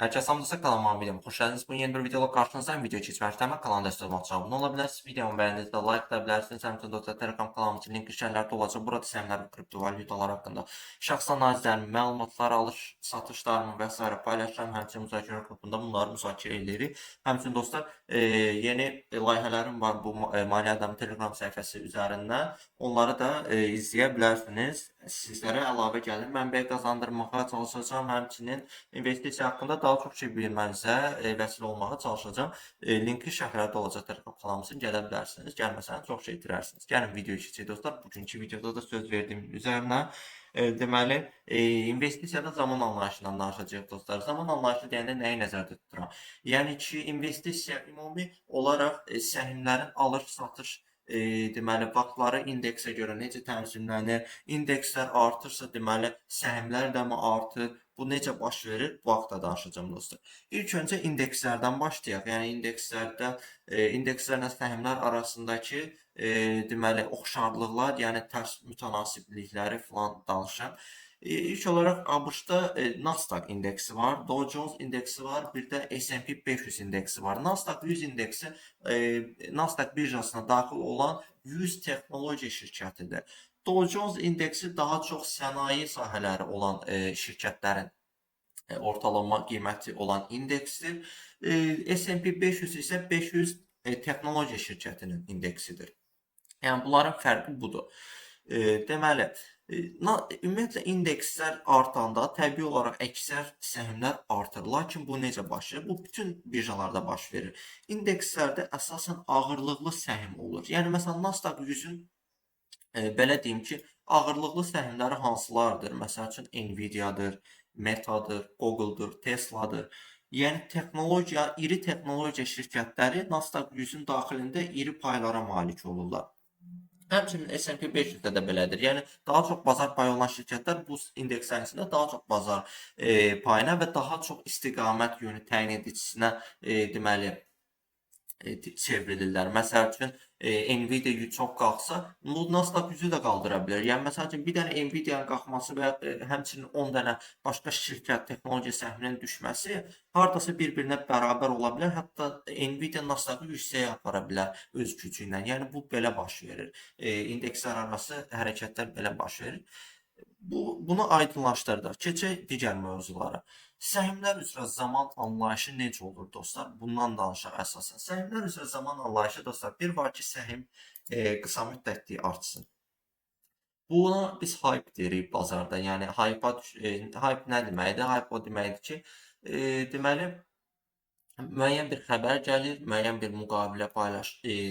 Herkese salamdırsa kanalıma videomu xoş gəldiniz. Bu yeni bir videoda qarşınızdayım. Video keçməzdən kanala dəstək olmaq üçün abunə ola bilərsiniz. Videomu bəyəndiyinizdə like edə bilərsiniz. Həmçinin dostlar Telegram kanalımızın linki şərhlərdə olacaq. Burada səhmlər və kriptovalyutalar haqqında şəxsi analizlərimi, məlumatlar, alış, satışlarımı və s. paylaşıram. Həmçinin müzakirə qrupunda bunları müzakirə edirik. Həmçinin dostlar yeni layihələrim var bu Maliyyə Adamı Telegram səhifəsi üzərindən. Onları da izləyə bilərsiniz. Sizlərə əlavə gəlir mənbəyi qazandırmağa çalışacağam. Həmçinin investisiya haqqında daha çox şey bilmənizə vəsilə olmağa çalışacağam. Linki şərhlərdə olacaq Telegram kanalımızın gələ bilərsiniz. Gəlməsəniz çox şey itirərsiniz. Gəlin videoya keçək dostlar. Bugünkü videoda da söz verdiyim üzərinə deməli investisiyada zaman anlayışından danışacağıq dostlar. Zaman anlayışı deyəndə nəyi nəzərdə tuturam? Yəni ki, investisiya ümumi olaraq səhmlərin alış-satış deməli vaxtları indeksə görə necə tənzimlənir? İndekslər artırsa, deməli səhmlər də mi artır? Bu necə baş verir? Bu haqda danışacağam dostlar. İlk öncə indekslərdən başlayaq. Yəni indekslərlə səhmlər arasındakı deməli oxşarlıqlar, yəni tərs mütənasiblikləri filan danışaq. İlk olaraq ABŞ-da Nasdaq indeksi var, Dow Jones indeksi var, bir də S&P 500 indeksi var. Nasdaq 100 indeksi Nasdaq birjasına daxil olan 100 texnologiya şirkətidir. Dow Jones indeksi daha çox sənaye sahələri olan şirkətlərin ortalama qiyməti olan indeksdir. S&P 500 isə 500 texnologiya şirkətinin indeksidir. Yəni bunların fərqi budur. Deməli, ümumiyyətlə indekslər artanda təbii olaraq əksər səhmlər artır. Lakin bu necə baş verir? Bu bütün birjalarda baş verir. İndekslərdə əsasən ağırlıqlı səhm olur. Yəni məsələn Nasdaq 100-ün belə deyim ki, ağırlıqlı səhmləri hansılardır? Məsəl üçün Nvidia-dır, Meta-dır, Google-dur, Tesla-dır. Yəni iri texnologiya şirkətləri Nasdaq 100-ün daxilində iri paylara malik olurlar. Həmçinin S&P 500-də də belədir. Yəni daha çox bazar payı olan şirkətlər bu indekslərin içində daha çox bazar payına və daha çox istiqamət yönü təyin edicisinə deməli çevrilirlər. Məsəl üçün Nvidia çox qalxsa, bu Nasdaq 100-ü də qaldıra bilər. Yəni məsəl üçün bir dənə Nvidia-nın qalxması və həmçinin 10 dənə başqa şirkət texnologiya səhminin düşməsi hardasa bir-birinə bərabər ola bilər. Hətta Nvidia Nasdaqı yüksəyə apara bilər öz gücü ilə. Yəni bu belə baş verir. İndekslər arası hərəkətlər belə baş verir. Bunu aydınlaşdırdıq. Keçək digər mövzulara. Səhmlər üzrə zaman anlayışı necə olur dostlar? Bundan danışaq əsasən. Səhmlər üzrə zaman anlayışı dostlar, bir var ki, səhm qısa müddətli artsın. Buna biz hype deyirik bazarda. Yəni hype nə deməkdir? Hype o deməkdir ki, deməli müəyyən bir xəbər gəlir, müəyyən bir müqavilə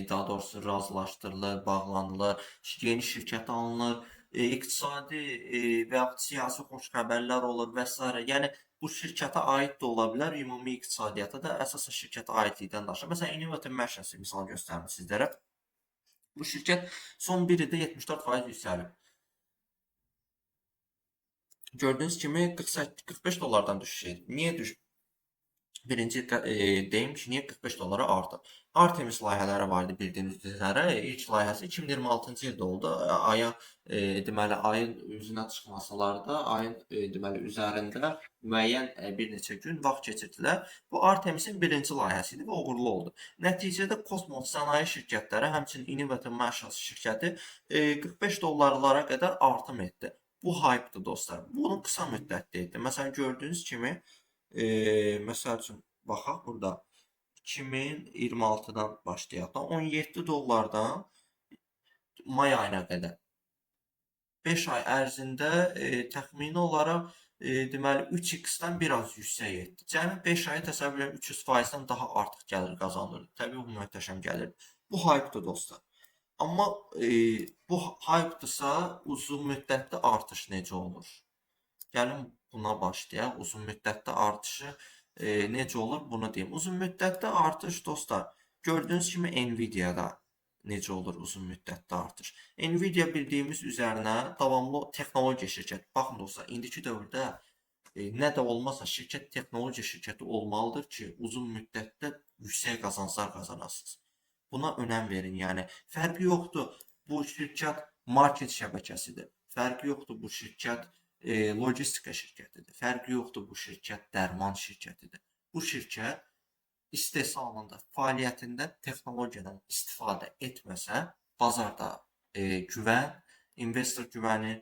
daha doğrusu razılaşdırılır, bağlanılır, yeni şirkət alınır, iqtisadi və yaxud siyasi xoş xəbərlər olur və s. Yəni bu şirkətə aid də ola bilər, ümumi iqtisadiyyata da əsasən şirkətə aidlikdən danışır. Məsələn, Innovative Machines misal göstərim sizlərə. Bu şirkət son 1 ildə 74% yüksəlib. Gördüyünüz kimi 45 dollardan düşüş edib. Niyə düşüb? Birinci deyim ki, niyə 45 dollara artıb? Artemis layihələri var idi bildiyiniz üzrə. İlk layihəsi 2026-cı ildə oldu. Deməli ayın üzünə çıxmasalarda, ayın deməli üzərində müəyyən bir neçə gün vaxt keçirdilər. Bu Artemisin birinci layihəsi idi və uğurlu oldu. Nəticədə kosmos sənaye şirkətləri, həmçinin Innovative Machines şirkəti 45 dollarlara qədər artım etdi. Bu hype-dır dostlar. Bunun qısa müddətli idi. Məsələn, gördüyünüz kimi məsəl üçün baxaq burada 2026-dan başlayaq da 17 dollardan may ayına qədər 5 ay ərzində təxmini olaraq deməli 3x-dən biraz yüksək etdi. Cəmi 5 ayı təsəvvür edin 300%-dən daha artıq gəlir qazanırdı. Təbii bu möhtəşəm gəlir. Bu hype-dır dostlar. Amma bu hype-dırsa uzun müddətli artış necə olur? Gəlin buna başlayaq. Uzun müddətli artışı necə olur? Bunu deyim. Uzun müddətli artış dostlar, gördüyünüz kimi Nvidia-da necə olur uzun müddətli artış? Nvidia bildiyimiz üzərinə davamlı texnologiya şirkəti. Baxın dostlar, indiki dövrdə nə də olmasa şirkət texnologiya şirkəti olmalıdır ki, uzun müddətdə yüksək qazanclar qazanasınız. Buna önəm verin. Yəni fərqi yoxdur. Bu şirkət market şəbəkəsidir. Fərqi yoxdur bu şirkət logistika şirkətidir. Fərqi yoxdur, bu şirkət dərman şirkətidir. Bu şirkət istehsalında, fəaliyyətində texnologiyadan istifadə etməsə, bazarda güvən, investor güvəni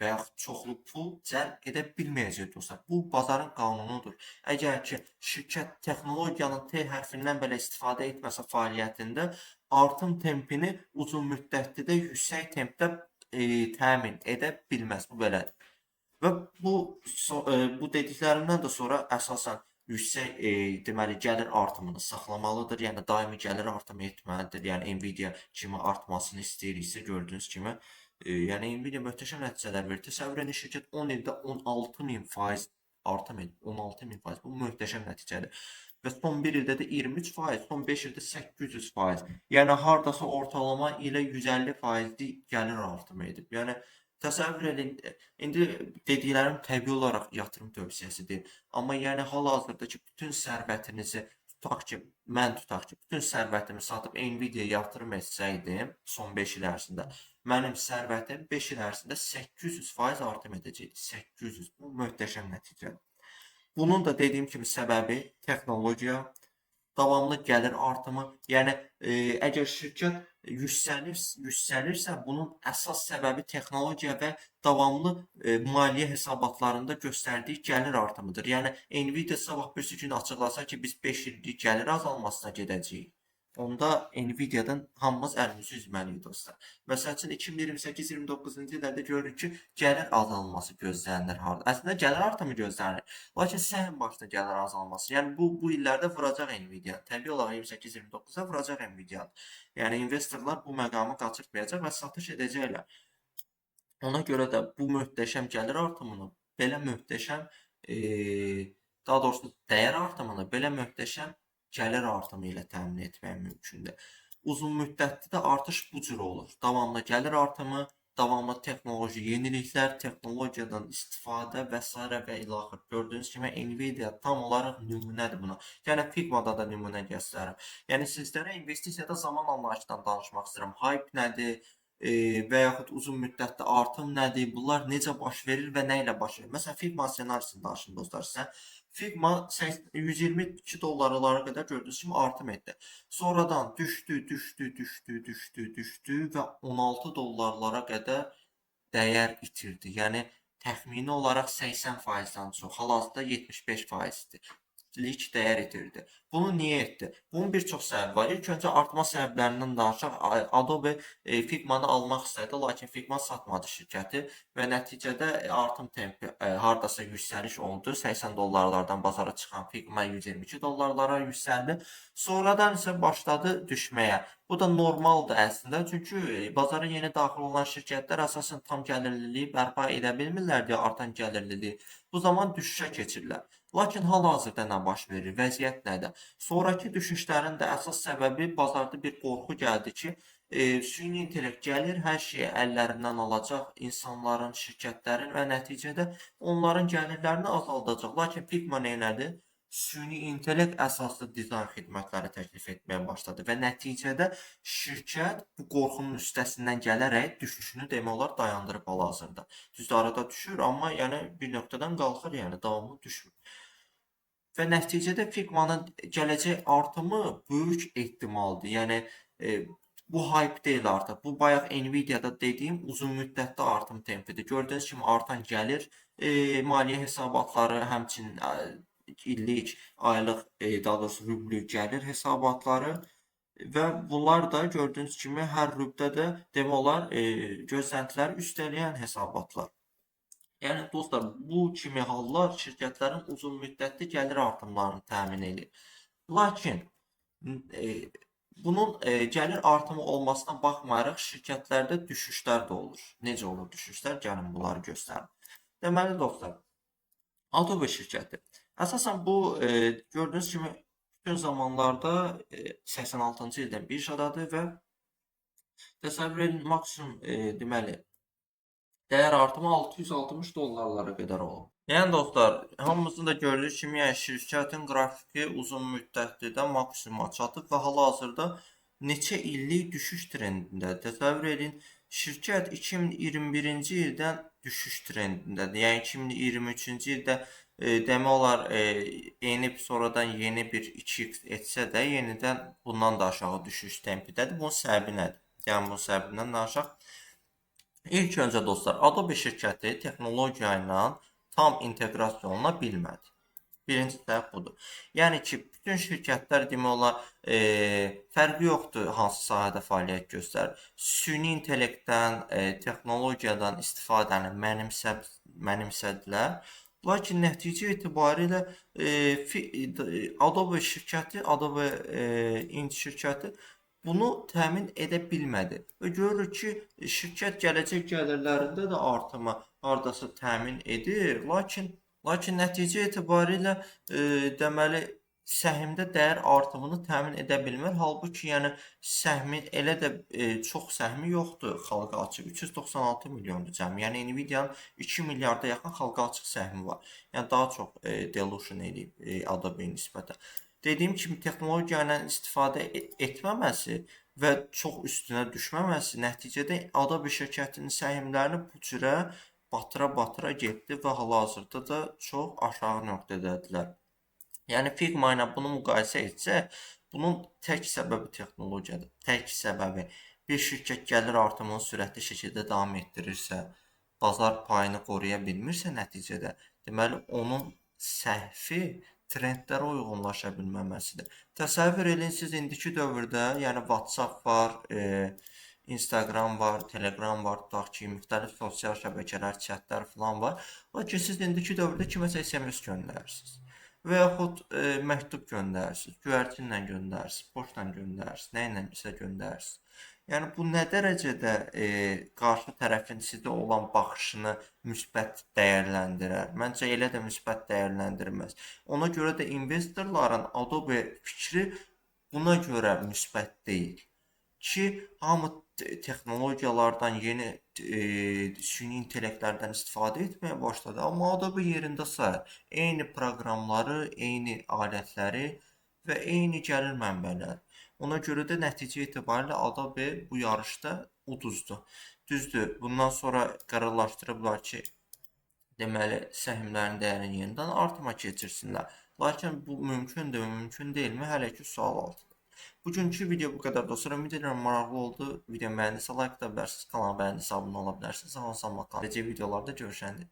və yaxud çoxlu pul cəlb edə bilməyəcək dostlar. Bu bazarın qanunudur. Əgər ki, şirkət texnologiyanın T hərfindən belə istifadə etməsə fəaliyyətində, artım tempini uzun müddətli də yüksək tempdə təmin edə bilməz. Bu belədir. Və bu dediklərimdən də sonra əsasən yüksək deməli gəlir artımını saxlamalıdır. Yəni daimi gəlir artımı etməlidir. Yəni Nvidia kimi artmasını istəyiriksə gördüyünüz kimi yəni Nvidia möhtəşəm nəticələr verir. Təsəvvür edin şirkət 10 ildə 16.000% artım edib. 16.000%. Bu möhtəşəm nəticədir. Və son 1 ildə də 23%, son 5 ildə 800%. Yəni hardasa ortalama ilə 150%lik gəlir artımı edib. Yəni təsəvvür edin, indi dediklərim təbii olaraq yatırım tövsiyəsidir. Amma yəni hal-hazırda ki, bütün sərvətinizi tutaq ki, mən tutaq ki, bütün sərvətimi satıb Nvidia yatırım etsəydim son 5 il ərzində, mənim sərvətim 5 il ərzində 800% artım edəcəkdi. 800. Bu möhtəşəm nəticədir. Bunun da dediyim kimi səbəbi texnologiya, davamlı gəlir artımı. Yəni əgər şirkət yüksəlirsə, bunun əsas səbəbi texnologiya və davamlı maliyyə hesabatlarında göstərdiyi gəlir artımıdır. Yəni Nvidia sabah birisi gün açıqlasa ki, biz 5 illik gəlir azalmasına gedəcəyik. Onda Nvidia'dan hamımız əlimizi üzməliyik dostlar. Məsəl üçün 2028-29-cu illərdə görürük ki, gəlir azalması gözlənilir harda. Əslində gəlir artımı gözlənilir. Lakin səhin başda gəlir azalması. Yəni bu illərdə vuracaq Nvidia. Təbii olaraq 28-29-a vuracaq Nvidia. Yəni investorlar bu məqamı qaçırtmayacaq və satış edəcəklər. Ona görə də bu möhtəşəm gəlir artımını, belə möhtəşəm, daha doğrusu dəyər artımını belə möhtəşəm gəlir artımı ilə təmin etmək mümkündür. Uzun müddətli də artış bu cür olur. Davamlı gəlir artımı, davamlı texnoloji yeniliklər, texnologiyadan istifadə və s. və ilaxır. Gördüyünüz kimi Nvidia tam olaraq nümunədir buna. Yəni Figma-da da nümunə göstərirəm. Yəni sizlərə investisiyada zaman anlayışından danışmaq istəyirəm. Hype nədir? Və yaxud uzun müddətli artım nədir? Bunlar necə baş verir və nə ilə baş verir? Məsələn, Figma ssenarisini danışım dostlar sizə. Figma 122 dollarlara qədər gördüyünüz kimi artım etdi. Sonradan düşdü və 16 dollarlara qədər dəyər itirdi. Yəni təxmini olaraq 80%-dən çox, hal-hazırda 75%-dir. Lik dəyər itirdi. Bunu niyə etdi? Bunun bir çox səbəbi var. İlk öncə artma səbəblərindən danışaq. Adobe Figma-nı almaq istədi, lakin Figma satmadı şirkəti və nəticədə artım tempi hardasa yüksəliş oldu. 80 dollarlardan bazara çıxan Figma 122 dollarlara yüksəldi. Sonradan isə başladı düşməyə. Bu da normaldır əslində, çünki bazara yeni daxil olan şirkətlər əsasən tam gəlirliliyi bərpa edə bilmirlər deyə artan gəlirliliyi. Bu zaman düşüşə keçirlər. Lakin hal-hazırda nə baş verir? Vəziyyət nədir? Sonrakı düşüşlərin də əsas səbəbi bazarda bir qorxu gəldi ki, süni intellekt gəlir, hər şeyi əllərindən alacaq insanların, şirkətlərin və nəticədə onların gəlirlərini azaldacaq. Lakin Figma nədir? Süni intellekt əsaslı dizayn xidmətləri təklif etməyə başladı və nəticədə şirkət bu qorxunun üstəsindən gələrək düşüşünü demək olar dayandırıb hal-hazırda. Düzdür, arada düşür, amma yəni bir nöqtədən qalxır, yəni davamlı düşmür. Və nəticədə Figma-nın gələcək artımı böyük ehtimaldır. Yəni bu hype deyil artıq. Bu bayaq Nvidia-da dediyim uzun müddətli artım tempidir. Gördüyünüz kimi artan gəlir, maliyyə hesabatları, həmçinin illik, aylıq, daha doğrusu rubli gəlir hesabatları və bunlar da gördüyünüz kimi hər rubdə də demək olar gözləntiləri üstələyən hesabatlar. Yəni dostlar, bu kimi hallar şirkətlərin uzun müddətli gəlir artımlarını təmin edir. Lakin bunun gəlir artımı olmasına baxmayaraq şirkətlərdə düşüşlər də olur. Necə olur düşüşlər? Gəlin bunları göstərim. Deməli dostlar, Adobe şirkəti. Əsasən bu gördüyünüz kimi bütün zamanlarda 86-cı ildən birjadadır və təsəvvür edin maksimum deməli dəyər artımı 660 dollarlara qədər olub. Yəni dostlar, hamımızın da gördüyü kimi, yəni şirkətin qrafiki uzun müddətlidə maksimuma çatıb və hal-hazırda neçə illik düşüş trendində. Təsəvvür edin, şirkət 2021-ci ildən düşüş trendindədir. Yəni 2023-cü ildə demək olar enib sonradan yeni bir 2x etsə də yenidən bundan da aşağı düşüş tempidədir. Bunun səbəbi nədir? Yəni bunun səbəbindən danışaq. İlk öncə dostlar, Adobe şirkəti texnologiya ilə tam inteqrasiya oluna bilmədi. Birinci səbəb budur. Yəni ki, bütün şirkətlər demək olar, fərqi yoxdur hansı sahədə fəaliyyət göstərir. Süni intellektdən, texnologiyadan istifadəni mənimsədilər. Lakin nəticə etibarilə Adobe şirkəti, Adobe Int şirkəti bunu təmin edə bilmədi. Və görürük ki, şirkət gələcək gəlirlərində də artımı hardasa təmin edir, lakin nəticə etibarilə deməli səhmdə dəyər artımını təmin edə bilmir. Halbuki yəni səhmi elə də çox səhmi yoxdur xalqa açıq. 396 milyondur cəmi. Yəni Nvidia-nın 2 milyarda yaxın xalqa açıq səhmi var. Yəni daha çox dilution eləyib Adobe-yə nisbətən. Dediyim kimi texnologiya ilə istifadə etməməsi və çox üstünə düşməməsi nəticədə Adobe şirkətinin səhmlərini bu cürə batıra getdi və hal-hazırda da çox aşağı nöqtədədirlər. Yəni Figma ilə bunu müqayisə etsək, bunun tək səbəbi texnologiyadır. Tək səbəbi bir şirkət gəlir artımını sürətli şəkildə davam etdirirsə, bazar payını qoruya bilmirsə nəticədə, deməli onun səhvi trendlərə uyğunlaşa bilməməsidir. Təsəvvür edin, siz indiki dövrdə, yəni WhatsApp var, Instagram var, Telegram var, tutaq ki, müxtəlif sosial şəbəkələr, chatlər falan var. Lakin siz indiki dövrdə kiməsə SMS göndərirsiniz və yaxud məktub göndərirsiniz, göyərçinlə göndərirsiniz, poçtla göndərirsiniz, nə ilə göndərirsiniz. Yəni bu nə dərəcədə qarşı tərəfin sizə olan baxışını müsbət dəyərləndirər? Məncə elə də müsbət dəyərləndirməz. Ona görə də investorların Adobe fikri buna görə müsbət deyil ki, hamı texnologiyalardan, yeni süni intellektlərdən istifadə etməyə başladı. Amma Adobe yerində sayır. Eyni proqramları, eyni alətləri və eyni gəlir mənbələri. Ona görə də nəticə etibarilə Adobe bu yarışda uduzdu. Düzdür, bundan sonra qərarlaşdırıblar ki, deməli, səhmlərin dəyərini yenidən artıma keçirsinlər. Lakin bu mümkündür, mümkün deyilmi? Hələ ki, sual altıdır. Bugünkü video bu qədər dostlar. Ümid edirəm maraqlı oldu. Video bəyəndinizsə like da bilərsiniz. Kanala bəyəndinizsə abunə ola bilərsiniz. Sağ olun, salamat qalın. Gələcək videolarda görüşəndə.